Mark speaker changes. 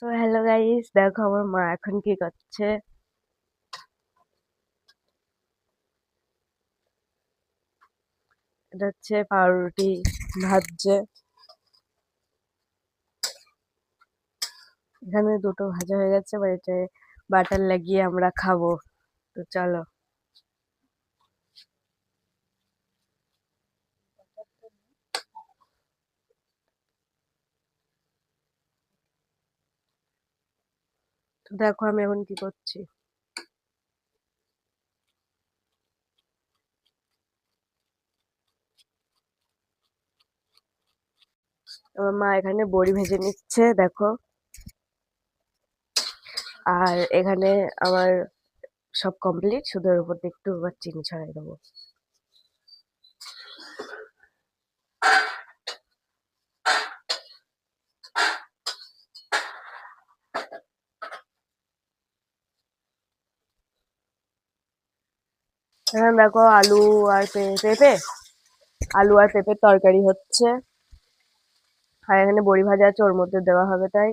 Speaker 1: So hello guys, দেখো আমার মা এখন কি করছে। এটা হচ্ছে পাউরুটি ভাজছে। এখানে দুটো ভাজা হয়ে গেছে, বাড়িতে বাটার লাগিয়ে আমরা খাবো। তো চলো। তো দেখো আমি এখন কি করছি। আমার মা এখানে বড়ি ভেজে নিচ্ছে, দেখো। আর এখানে আমার সব কমপ্লিট, শুধু এর উপর দিয়ে একটু আবার চিনি ছড়াই দেবো। এখানে দেখো আলু আর পেঁপে, আলু আর পেঁপের তরকারি হচ্ছে। আর এখানে বড়ি ভাজা আছে, ওর মধ্যে দেওয়া হবে তাই।